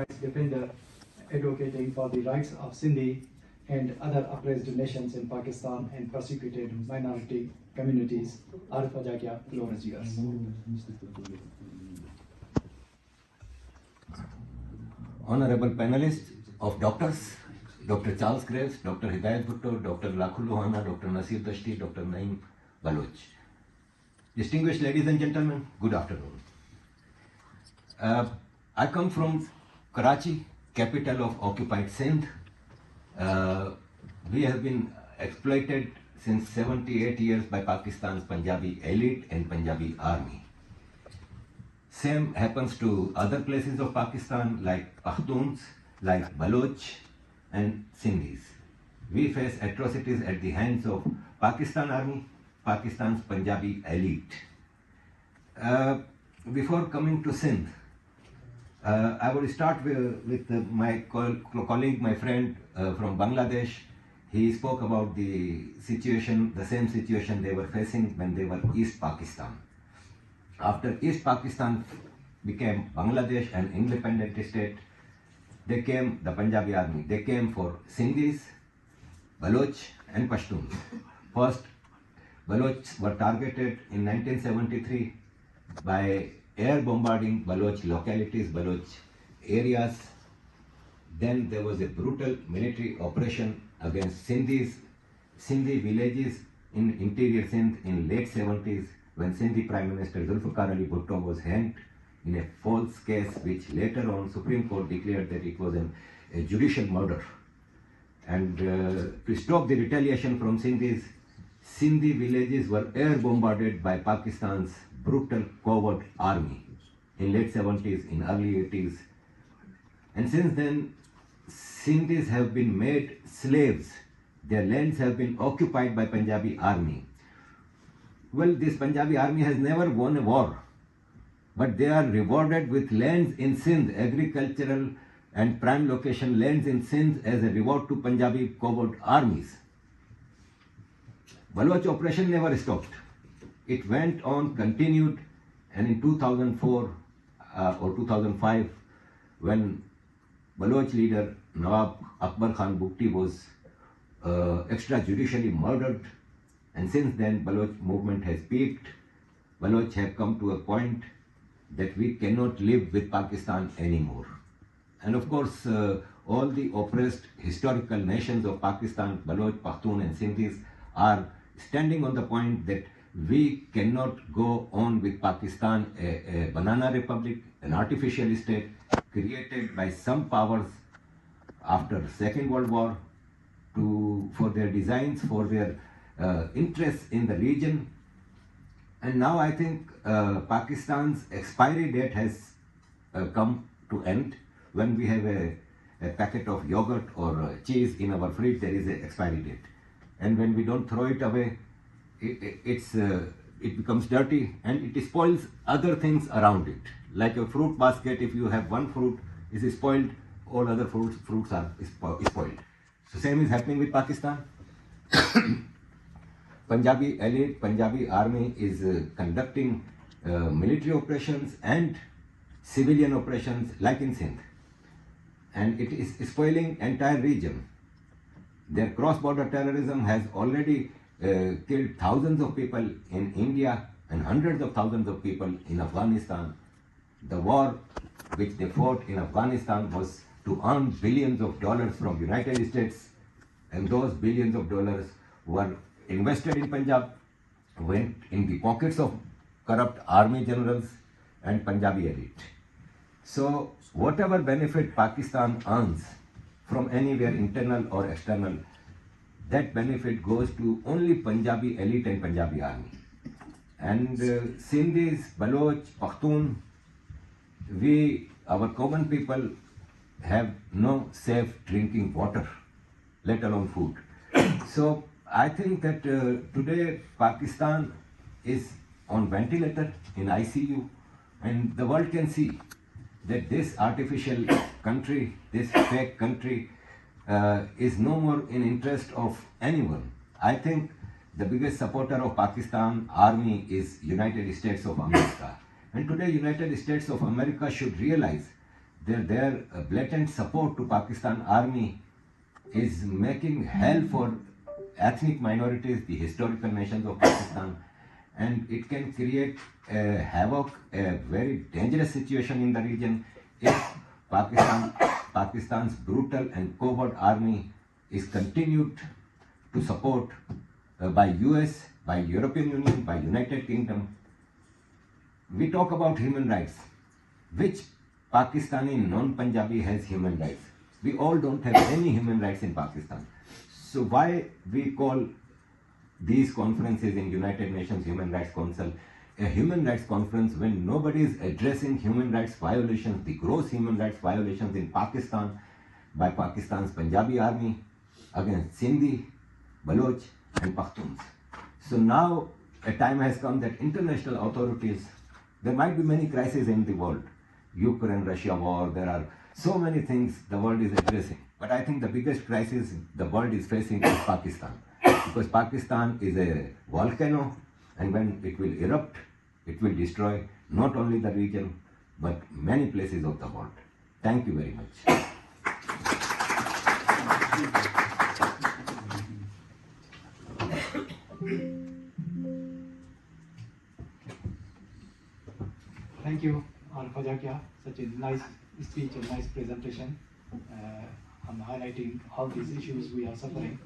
rights defender advocating for the rights of Sindhi and other oppressed nations in Pakistan and persecuted minority communities. Arif Ajakia, floor is yours. Honorable panelists of doctors, Dr. Charles Graves, Dr. Hidayat Bhutto, Dr. Lakhul Lohana, Dr. Nasir Dashti, Dr. Naeem Baloch. Distinguished ladies and gentlemen, good afternoon. I come from Karachi, capital of occupied Sindh. We have been exploited since 78 years by Pakistan's Punjabi elite and Punjabi army. Same happens to other places of Pakistan like Pakhtuns, like Baloch and Sindhis. We face atrocities at the hands of Pakistan army, Pakistan's Punjabi elite. Before coming to Sindh, I will start with my colleague, my friend from Bangladesh. He spoke about the situation, the same situation they were facing when they were East Pakistan. After East Pakistan became Bangladesh, an independent state, they came, the Punjabi army, they came for Sindhis, Baloch and Pashtuns. First, Balochs were targeted in 1973 by air bombarding Baloch localities, Baloch areas. Then there was a brutal military operation against Sindhi villages in interior Sindh in late 70s when Sindhi Prime Minister Zulfikar Ali Bhutto was hanged in a false case which later on Supreme Court declared that it was a judicial murder. And to stop the retaliation from Sindhis, Sindhi villages were air bombarded by Pakistan's brutal covert army in late 70s, in early 80s. And since then, Sindhis have been made slaves. Their lands have been occupied by Punjabi army. Well, this Punjabi army has never won a war, but they are rewarded with lands in Sindh, agricultural and prime location lands in Sindh as a reward to Punjabi covert armies. Baloch operation never stopped. It went on, continued, and in 2004 or 2005, when Baloch leader Nawab Akbar Khan Bugti was extrajudicially murdered, and since then Baloch movement has peaked. Baloch have come to a point that we cannot live with Pakistan anymore. And of course, all the oppressed historical nations of Pakistan, Baloch, Pakhtun and Sindhis, are standing on the point that we cannot go on with Pakistan, a banana republic, an artificial state created by some powers after Second World War for their designs, for their interests in the region. And now I think Pakistan's expiry date has come to end. When we have a packet of yogurt or cheese in our fridge, there is an expiry date. And when we don't throw it away, it becomes dirty and it spoils other things around it. Like a fruit basket, if you have one fruit is spoiled, all other fruits are spoiled. So same is happening with Pakistan. Punjabi elite, Punjabi army is conducting military operations and civilian operations like in Sindh. And it is spoiling entire region. Their cross-border terrorism has already killed thousands of people in India and hundreds of thousands of people in Afghanistan. The war which they fought in Afghanistan was to earn billions of dollars from United States, and those billions of dollars were invested in Punjab, went in the pockets of corrupt army generals and Punjabi elite. So whatever benefit Pakistan earns from anywhere, internal or external, that benefit goes to only Punjabi elite and Punjabi army. And Sindhis, Baloch, Pakhtun, our common people have no safe drinking water, let alone food. So I think that today Pakistan is on ventilator in ICU, and the world can see that this artificial country, this fake country is no more in interest of anyone. I think the biggest supporter of Pakistan army is United States of America. And today United States of America should realize their blatant support to Pakistan army is making hell for ethnic minorities, the historical nations of Pakistan, and it can create a havoc, a very dangerous situation in the region if Pakistan's brutal and covert army is continued to support by US, by European Union, by United Kingdom. We talk about human rights. Which Pakistani non-Punjabi has human rights? We all don't have any human rights in Pakistan. So why we call these conferences in United Nations Human Rights Council a human rights conference when nobody is addressing human rights violations, the gross human rights violations in Pakistan by Pakistan's Punjabi army against Sindhi, Baloch and Pashtuns. So now a time has come that international authorities, there might be many crises in the world, Ukraine-Russia war, there are so many things the world is addressing. But I think the biggest crisis the world is facing is Pakistan. Because Pakistan is a volcano, and when it will erupt, it will destroy not only the region, but many places of the world. Thank you very much. Thank you, Al-Fajakia. Such a nice speech and nice presentation on highlighting all these issues we are suffering.